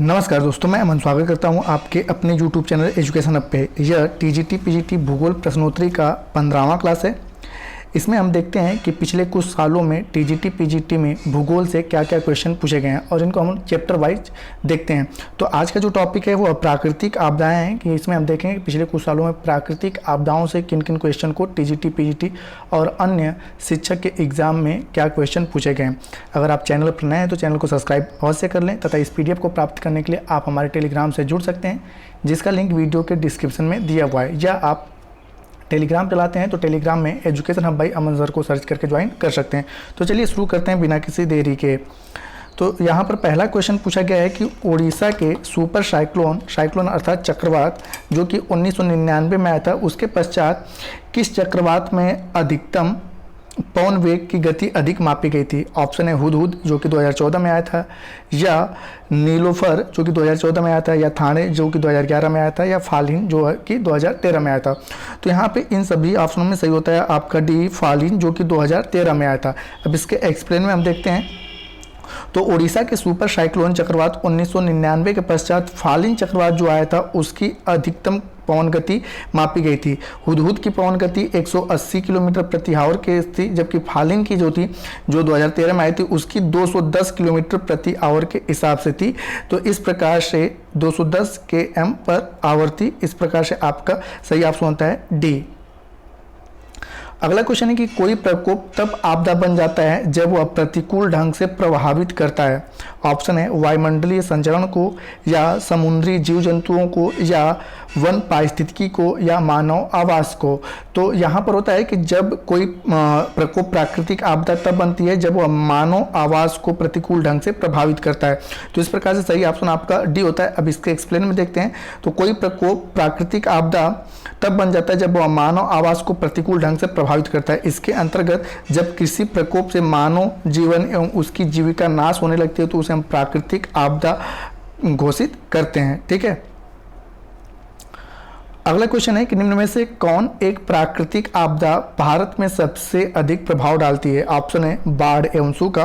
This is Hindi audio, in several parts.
नमस्कार दोस्तों, मैं अमन स्वागत करता हूं आपके अपने YouTube चैनल एजुकेशन अप पे। यह टीजीटी पीजीटी भूगोल प्रश्नोत्तरी का 15वां क्लास है। इसमें हम देखते हैं कि पिछले कुछ सालों में टीजीटी पीजीटी में भूगोल से क्या क्या क्वेश्चन पूछे गए हैं और इनको हम चैप्टर वाइज देखते हैं। तो आज का जो टॉपिक है वो प्राकृतिक आपदाएं हैं कि इसमें हम देखेंगे कि पिछले कुछ सालों में प्राकृतिक आपदाओं से किन किन क्वेश्चन को टीजीटी पीजीटी और अन्य शिक्षक के एग्जाम में क्या क्वेश्चन पूछे गए हैं। अगर आप चैनल पर नए हैं तो चैनल को सब्सक्राइब अवश्य कर लें तथा इस PDF को प्राप्त करने के लिए आप हमारे टेलीग्राम से जुड़ सकते हैं, जिसका लिंक वीडियो के डिस्क्रिप्शन में दिया हुआ है, या आप टेलीग्राम चलाते हैं तो टेलीग्राम में education hub by Aman sir को सर्च करके ज्वाइन कर सकते हैं। तो चलिए शुरू करते हैं बिना किसी देरी के। तो यहाँ पर पहला क्वेश्चन पूछा गया है कि उड़ीसा के सुपर साइक्लोन अर्थात चक्रवात जो कि 1999 में आया था, उसके पश्चात किस चक्रवात में अधिकतम पवन वेग की गति अधिक मापी गई थी। ऑप्शन है हुदहुद जो कि 2014 में आया था, या नीलोफर जो कि 2014 में आया था, या थाने जो कि 2011 में आया था, या फालिन जो कि 2013 में आया था। तो यहाँ पे इन सभी ऑप्शनों में सही होता है आपका डी फालिन जो कि 2013 में आया था। अब इसके एक्सप्लेन में हम देखते हैं। तो उड़ीसा के सुपर साइक्लोन चक्रवात 1999 के पश्चात फालिन चक्रवात जो आया था उसकी अधिकतम पवन गति मापी गई थी। हुदहुद की पवन गति 180 किलोमीटर प्रति आवर के थी, जबकि फालिन की जो थी जो 2013 में आई थी उसकी 210 किलोमीटर प्रति आवर के हिसाब से थी। तो इस प्रकार से 210 km पर आवर थी। इस प्रकार से आपका सही ऑप्शन होता है डी। अगला क्वेश्चन है कि कोई प्रकोप तब आपदा बन जाता है जब वह प्रतिकूल ढंग से प्रभावित करता है। ऑप्शन है वायुमंडलीय संचरण को, या समुद्री जीव जंतुओं को, या वन पारिस्थितिकी को, या मानव आवास को। तो यहाँ पर होता है कि जब कोई प्रकोप प्राकृतिक आपदा तब बनती है जब वह मानव आवास को प्रतिकूल ढंग से प्रभावित करता है। तो इस प्रकार से सही ऑप्शन आपका डी होता है। अब इसके एक्सप्लेन में देखते हैं। तो कोई प्रकोप प्राकृतिक आपदा तब बन जाता है जब वह मानव आवास को प्रतिकूल ढंग से प्रभावित करता है। इसके अंतर्गत जब किसी प्रकोप से मानव जीवन एवं उसकी जीविका नाश होने लगती है तो उसे हम प्राकृतिक आपदा घोषित करते हैं। ठीक है। अगला क्वेश्चन है कि निम्न में से कौन एक प्राकृतिक आपदा भारत में सबसे अधिक प्रभाव डालती है। ऑप्शन है बाढ़ एवं सूखा,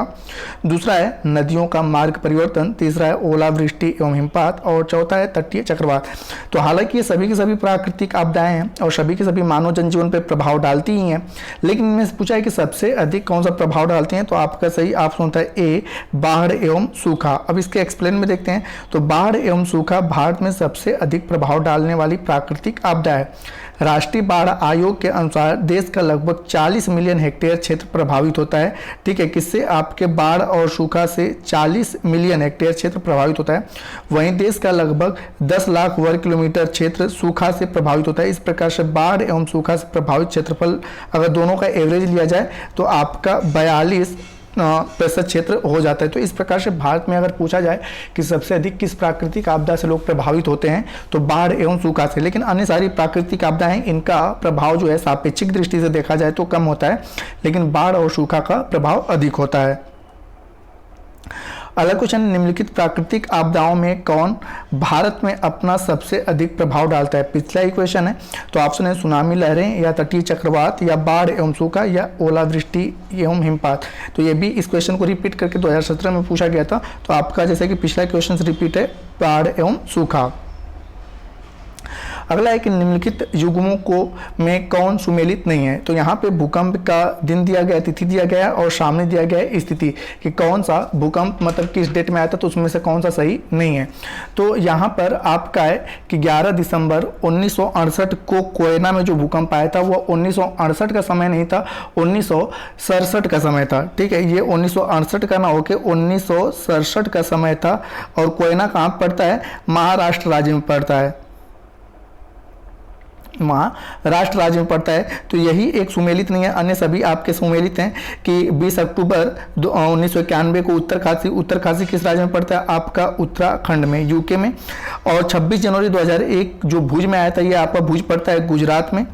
दूसरा है नदियों का मार्ग परिवर्तन, तीसरा है ओलावृष्टि एवं हिमपात, और चौथा है तटीय चक्रवात। तो हालांकि ये सभी की सभी प्राकृतिक आपदाएं हैं और सभी के सभी मानव जनजीवन पर प्रभाव डालती ही हैं, लेकिन इनमें से पूछा है कि सबसे अधिक कौन सा प्रभाव डालती हैं। तो आपका सही ऑप्शन होता है ए बाढ़ एवं सूखा। अब इसके एक्सप्लेन में देखते हैं। तो बाढ़ एवं सूखा भारत में सबसे अधिक प्रभाव डालने वाली प्राकृतिक आपदा है। राष्ट्रीय बाढ़ आयोग के अनुसार देश का लगभग 40 मिलियन हेक्टेयर क्षेत्र प्रभावित होता है। ठीक है, किससे? आपके बाढ़ और सूखा से 40 मिलियन हेक्टेयर क्षेत्र प्रभावित होता है। वहीं देश का लगभग 10 लाख वर्ग किलोमीटर क्षेत्र सूखा से प्रभावित होता है। इस प्रकार से बाढ़ एवं सूखा से प्रभावित क्षेत्रफल अगर दोनों का एवरेज लिया जाए तो आपका 42% क्षेत्र हो जाता है। तो इस प्रकार से भारत में अगर पूछा जाए कि सबसे अधिक किस प्राकृतिक आपदा से लोग प्रभावित होते हैं तो बाढ़ एवं सूखा से, लेकिन अन्य सारी प्राकृतिक आपदाएं इनका प्रभाव जो है सापेक्षिक दृष्टि से देखा जाए तो कम होता है, लेकिन बाढ़ और सूखा का प्रभाव अधिक होता है। अगला क्वेश्चन, निम्नलिखित प्राकृतिक आपदाओं में कौन भारत में अपना सबसे अधिक प्रभाव डालता है। पिछला ही क्वेश्चन है। तो ऑप्शन है सुनामी लहरें, या तटीय चक्रवात, या बाढ़ एवं सूखा, या ओलावृष्टि एवं हिमपात। तो ये भी इस क्वेश्चन को रिपीट करके 2017 में पूछा गया था। तो आपका जैसे कि पिछला क्वेश्चन रिपीट है, बाढ़ एवं सूखा। अगला है कि निम्नलिखित युग्मों को में कौन सुमेलित नहीं है। तो यहाँ पे भूकंप का दिन दिया गया, तिथि दिया गया और सामने दिया गया है स्थिति कि कौन सा भूकंप मतलब किस डेट में आया था, तो उसमें से कौन सा सही नहीं है। तो यहाँ पर आपका है कि 11 दिसंबर 1968 को कोयना में जो भूकंप आया था वो 1968 का समय नहीं था, 1967 का समय था। ठीक है, ये 1968 का ना होके 1967 का समय था। और कोयना कहाँ पड़ता है? महाराष्ट्र राज्य में पड़ता है, महाराष्ट्र राज्य में पड़ता है। तो यही एक सुमेलित नहीं है, अन्य सभी आपके सुमेलित हैं। कि 20 अक्टूबर 1991 को उत्तर खासी किस राज्य में पड़ता है? आपका उत्तराखंड में, यूके में। और 26 जनवरी 2001 जो भुज में आया था, ये आपका भुज पड़ता है गुजरात में।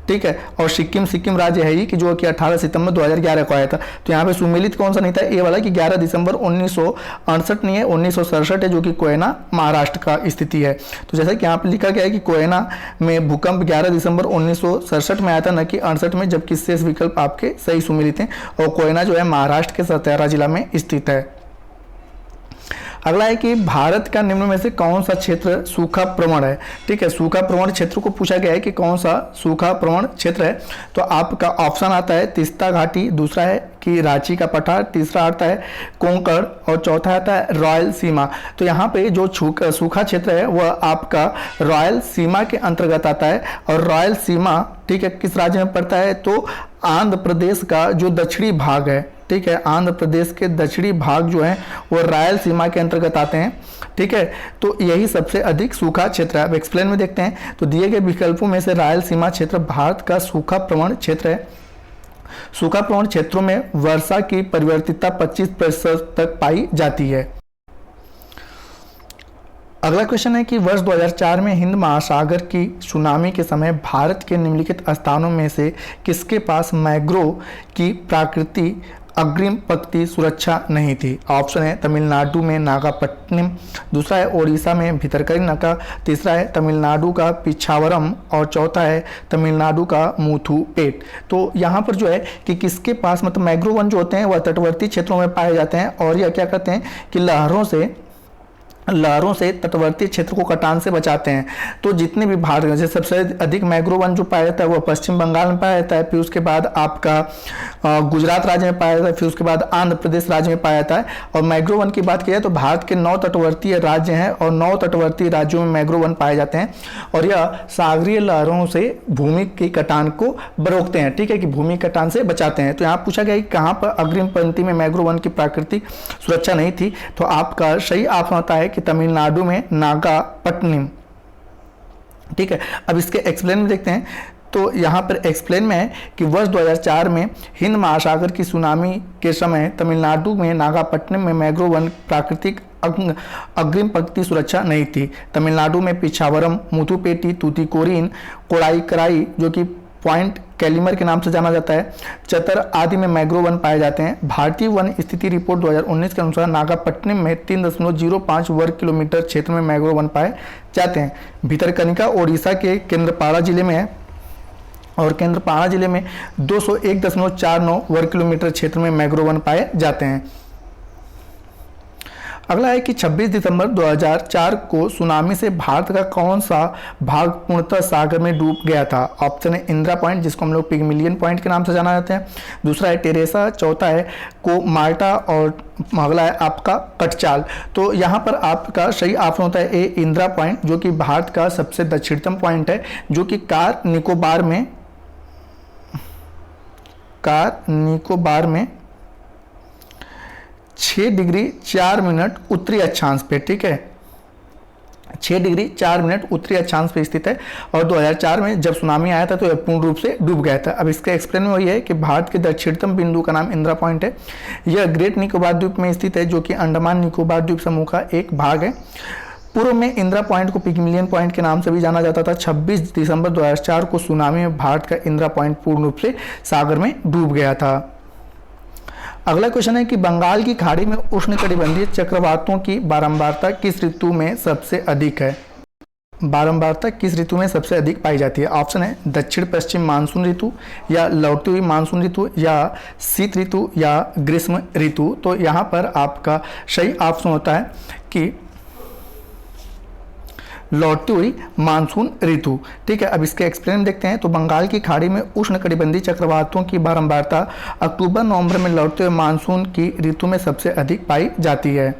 ठीक है, और सिक्किम राज्य है ये कि जो कि 18 सितंबर 2011 को आया था। तो यहाँ पे सुमेलित कौन सा नहीं था? ये वाला कि 11 दिसंबर 1968 नहीं है, 1967 है, जो कि कोयना महाराष्ट्र का स्थिति है। तो जैसा कि यहाँ पे लिखा गया है कि कोयना में भूकंप 11 दिसंबर 1967 में आया था, न कि 68 में, जबकि शेष विकल्प आपके सही सुमेलित हैं। और कोयना जो है महाराष्ट्र के सतारा जिला में स्थित है। अगला है कि भारत का निम्न में से कौन सा क्षेत्र सूखा प्रवण है। ठीक है, सूखा प्रवण क्षेत्र को पूछा गया है कि कौन सा सूखा प्रवण क्षेत्र है। तो आपका ऑप्शन आता है तीस्ता घाटी, दूसरा है कि रांची का पठार, तीसरा आता है कोंकण और चौथा आता है रॉयल सीमा। तो यहाँ पे जो सूखा क्षेत्र है वह आपका रॉयल सीमा के अंतर्गत आता है। और रॉयल सीमा, ठीक है, किस राज्य में पड़ता है, तो आंध्र प्रदेश का जो दक्षिणी भाग है, ठीक है, आंध्र प्रदेश के दक्षिणी भाग जो है वो रॉयल सीमा के अंतर्गत आते हैं। ठीक है, तो यही सबसे अधिक सूखा क्षेत्र है। अब एक्सप्लेन में देखते हैं, तो दिए गए विकल्पों में से रॉयल सीमा क्षेत्र भारत का सूखा प्रवण क्षेत्र है। सूखा प्रवण क्षेत्रों में वर्षा की परिवर्तितता 25% तक पाई जाती है। अगला क्वेश्चन है कि वर्ष 2004 में हिंद महासागर की सुनामी के समय भारत के निम्नलिखित स्थानों में से किसके पास मैंग्रोव की प्राकृतिक अग्रिम पंक्ति सुरक्षा नहीं थी। ऑप्शन है तमिलनाडु में नागापट्टिनम, दूसरा है ओडिशा में भितरकनिका, तीसरा है तमिलनाडु का पिछावरम और चौथा है तमिलनाडु का मुथुपेट। तो यहाँ पर जो है कि किसके पास मतलब मैंग्रोव वन जो होते हैं वह तटवर्ती क्षेत्रों में पाए जाते हैं और यह क्या करते हैं कि लहरों से तटवर्ती क्षेत्र को कटान से बचाते हैं। तो जितने भी भारत में सबसे अधिक मैंग्रोव वन जो पाया जाता है वह पश्चिम बंगाल में पाया जाता है, फिर उसके बाद आपका गुजरात राज्य में पाया जाता है, फिर उसके बाद आंध्र प्रदेश राज्य में पाया जाता है। और मैंग्रोव वन की बात की जाए तो भारत के 9 तटवर्तीय राज्य हैं और 9 तटवर्तीय राज्यों में मैंग्रोव वन पाए जाते हैं और यह सागरीय लहरों से भूमि की कटान को रोकते हैं। ठीक है, कि भूमि कटान से बचाते हैं। तो यहाँ पूछा गया कि कहाँ पर अग्रिम पंक्ति में मैंग्रोव वन की प्राकृतिक सुरक्षा नहीं थी। तो आपका सही ऑप्शन होता है कि तमिलनाडु में नागापट्टिनम। ठीक है, अब इसके एक्सप्लेन में देखते हैं। तो यहाँ पर एक्सप्लेन में है कि वर्ष 2004 में हिंद महासागर की सुनामी के समय तमिलनाडु में नागापट्टिनम में मैंग्रोव वन प्राकृतिक अग्रिम पंक्ति सुरक्षा नहीं थी। तमिलनाडु में पिछावरम, मुथुपेटी, तूतीकोरिन, कोडाईकराई जो कि पॉइंट कैलिमर के नाम से जाना जाता है, चतर आदि में मैंग्रोव वन पाए जाते हैं। भारतीय वन स्थिति रिपोर्ट 2019 के अनुसार नागापट्टिनम में 3.05 वर्ग किलोमीटर क्षेत्र में मैंग्रोव वन पाए जाते हैं। भितरकनिका ओडिशा के केंद्रपाड़ा जिले में है और केंद्रपाड़ा जिले में 201.49 वर्ग किलोमीटर क्षेत्र में मैंग्रोव वन पाए जाते हैं। अगला है कि 26 दिसंबर 2004 को सुनामी से भारत का कौन सा भाग पूर्णतः सागर में डूब गया था। ऑप्शन है इंदिरा पॉइंट जिसको हम लोग पिग्मिलियन पॉइंट के नाम से जाना जाते हैं, दूसरा है टेरेसा, चौथा है को माल्टा और अगला है आपका कटचाल। तो यहाँ पर आपका सही ऑप्शन होता है ए इंदिरा पॉइंट जो कि भारत का सबसे दक्षिणतम पॉइंट है, जो कि कार निकोबार में 6 डिग्री 4 मिनट उत्तरी अक्षांश पे, ठीक है, 6 डिग्री 4 मिनट उत्तरी अक्षांश पे स्थित है। और 2004 में जब सुनामी आया था तो यह पूर्ण रूप से डूब गया था। अब इसका एक्सप्लेन में वही है कि भारत के दक्षिणतम बिंदु का नाम इंदिरा पॉइंट है। यह ग्रेट निकोबार द्वीप में स्थित है जो कि अंडमान निकोबार द्वीप समूह का एक भाग है। पूर्व में इंदिरा पॉइंट को पिग्मिलियन पॉइंट के नाम से भी जाना जाता था। 26 दिसंबर 2004 को सुनामी में भारत का इंदिरा पॉइंट पूर्ण रूप से सागर में डूब गया था। अगला क्वेश्चन है कि बंगाल की खाड़ी में उष्णकटिबंधीय चक्रवातों की बारंबारता किस ऋतु में सबसे अधिक है। बारंबारता किस ऋतु में सबसे अधिक पाई जाती है। ऑप्शन है दक्षिण पश्चिम मानसून ऋतु या लौटती हुई मानसून ऋतु या शीत ऋतु या ग्रीष्म ऋतु। तो यहाँ पर आपका सही ऑप्शन होता है कि लौटती हुई मानसून ऋतु। ठीक है, अब इसके एक्सप्लेन देखते हैं। तो बंगाल की खाड़ी में उष्णकटिबंधीय चक्रवातों की बारंबारता अक्टूबर नवंबर में लौटते हुए मानसून की ऋतु में सबसे अधिक पाई जाती है।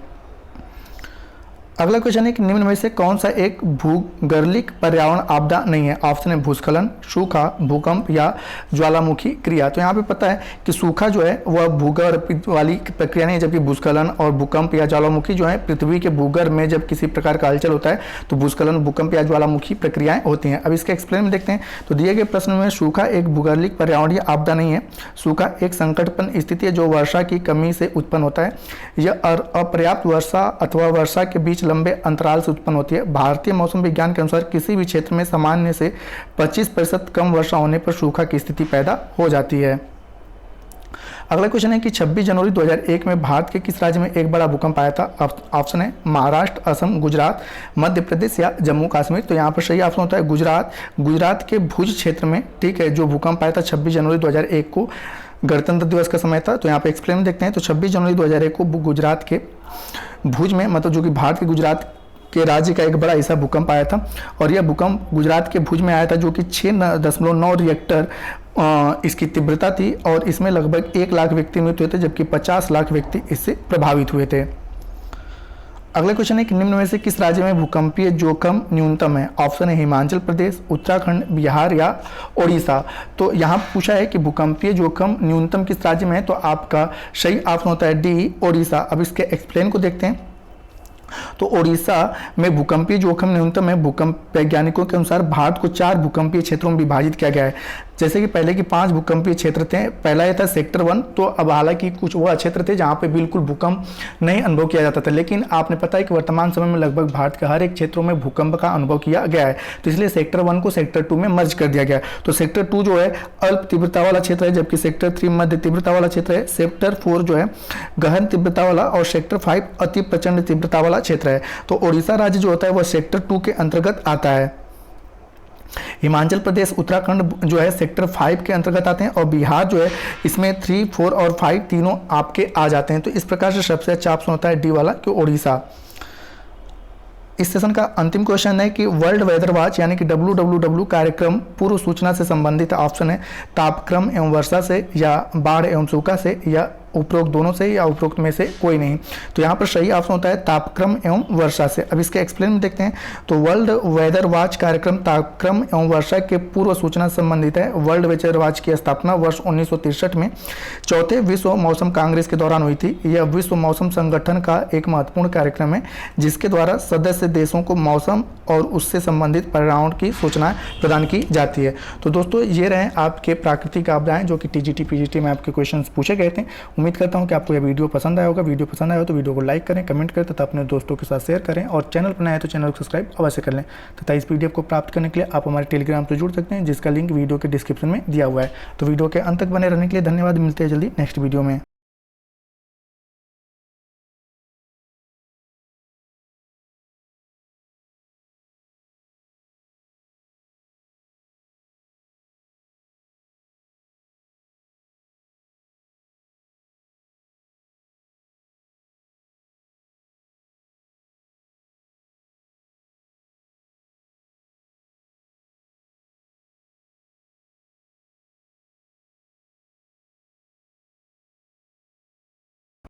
अगला क्वेश्चन है कि निम्न में से कौन सा एक भूगर्लिक पर्यावरण आपदा नहीं है। ऑप्शन है भूस्खलन, सूखा, भूकंप या ज्वालामुखी क्रिया। तो यहाँ पे पता है कि सूखा जो है वह भूगर्भ वाली प्रक्रिया नहीं है, जबकि भूस्खलन और भूकंप या ज्वालामुखी जो है पृथ्वी के भूगर्भ में जब किसी प्रकार का हलचल होता है तो भूस्खलन, भूकंप या ज्वालामुखी प्रक्रियाएं होती हैं। अब इसके एक्सप्लेन में देखते हैं। तो दिए गए प्रश्न में सूखा एक भूगर्लिक पर्यावरणीय आपदा नहीं है। सूखा एक संकटपूर्ण स्थिति है जो वर्षा की कमी से उत्पन्न होता है। यह अपर्याप्त वर्षा अथवा वर्षा के बीच लंबे अंतराल से उत्पन्न होती है। भारतीय मौसम विज्ञान के अनुसार किसी भी क्षेत्र में सामान्य से 25% कम वर्षा होने पर सूखा की स्थिति पैदा हो जाती है। अगला क्वेश्चन है कि 26 जनवरी 2001 में भारत के किस राज्य में एक बड़ा भूकंप आया था। ऑप्शन है महाराष्ट्र, असम, गुजरात, मध्य प्रदेश या जम्मू कश्मीर। तो यहाँ पर सही ऑप्शन होता है गुजरात। गुजरात के भुज क्षेत्र में, ठीक है, जो भूकंप आया था 26 जनवरी 2001 को गणतंत्र दिवस का समय था। तो यहाँ पे एक्सप्लेन देखते हैं। तो 26 जनवरी 2001 को गुजरात के भुज में, मतलब जो कि भारत के गुजरात के राज्य का एक बड़ा हिस्सा भूकंप आया था, और यह भूकंप गुजरात के भुज में आया था, जो कि 6.9 रिएक्टर इसकी तीव्रता थी, और इसमें लगभग 1 लाख व्यक्ति मृत्यु हुए थे, जबकि 50 लाख व्यक्ति इससे प्रभावित हुए थे। अगला क्वेश्चन है कि निम्न में से किस राज्य में भूकंपीय जोखिम न्यूनतम है? ऑप्शन है हिमाचल प्रदेश, उत्तराखंड, बिहार या ओडिशा। तो यहाँ पूछा है कि भूकंपीय जोखिम न्यूनतम किस राज्य में है, तो आपका सही ऑप्शन होता है डी, ओडिशा। अब इसके एक्सप्लेन को देखते हैं। तो ओडिशा में भूकंपीय जोखिम न्यूनतम है। भूकंप वैज्ञानिकों के अनुसार भारत को 4 भूकंपीय क्षेत्रों में विभाजित किया गया है, जैसे कि पहले के 5 भूकंपीय क्षेत्र थे। पहला ये था सेक्टर 1। तो अब हालांकि कुछ वह क्षेत्र थे जहां पे बिल्कुल भूकंप नहीं अनुभव किया जाता था, लेकिन आपने पता है कि वर्तमान समय में लगभग भारत के हर एक क्षेत्रों में भूकंप का अनुभव किया गया है। तो इसलिए सेक्टर 1 को सेक्टर 2 में मर्ज कर दिया गया। तो सेक्टर 2 जो है अल्प तीव्रता वाला क्षेत्र है, जबकि सेक्टर 3 मध्य तीव्रता वाला क्षेत्र है, सेक्टर 4 जो है गहन तीव्रता वाला, और सेक्टर 5 अति प्रचंड तीव्रता वाला क्षेत्र है। तो ओडिशा राज्य जो होता है वह सेक्टर 2 के अंतर्गत आता है। हिमाचल प्रदेश, उत्तराखंड जो है सेक्टर 5 के अंतर्गत आते हैं, और बिहार जो है इसमें 3, 4 और 5 तीनों आपके आ जाते हैं। तो इस प्रकार से सबसे अच्छा ऑप्शन होता है डी वाला, कि ओडिशा। इस सेशन का अंतिम क्वेश्चन है कि वर्ल्ड वेदर वॉच यानी कि WWW कार्यक्रम पूर्व सूचना से संबंधित ऑप्शन है तापक्रम एवं वर्षा से, या बाढ़ एवं सूखा से, या उपरोक्त दोनों से, या उपरोक्त में से कोई नहीं। तो यहाँ पर सही ऑप्शन होता है तापक्रम एवं वर्षा से। अब इसके एक्सप्लेन में देखते हैं। तो वर्ल्ड वेदर वॉच कार्यक्रम तापक्रम एवं वर्षा के पूर्व सूचना से संबंधित है। वर्ल्ड वेदर वॉच की स्थापना वर्ष 1963 में चौथे विश्व मौसम कांग्रेस के दौरान हुई थी। यह विश्व मौसम संगठन का एक महत्वपूर्ण कार्यक्रम है, जिसके द्वारा सदस्य देशों को मौसम और उससे संबंधित पर्यावरण की सूचना प्रदान की जाती है। तो दोस्तों ये रहे आपके प्राकृतिक आपदाएं, जो कि TGT PGT में आपके क्वेश्चन पूछे गए थे। उम्मीद करता हूं कि आपको यह वीडियो पसंद आया होगा। वीडियो पसंद आया हो तो वीडियो को लाइक करें, कमेंट करें तथा अपने दोस्तों के साथ शेयर करें, और चैनल पर नए हैं तो चैनल को सब्सक्राइब अवश्य कर लें। तथा इस पीडीएफ को प्राप्त करने के लिए आप हमारे टेलीग्राम से जुड़ सकते हैं, जिसका लिंक वीडियो के डिस्क्रिप्शन में दिया हुआ है। तो वीडियो के अंत तक बने रहने के लिए धन्यवाद। मिलते हैं जल्दी नेक्स्ट वीडियो में।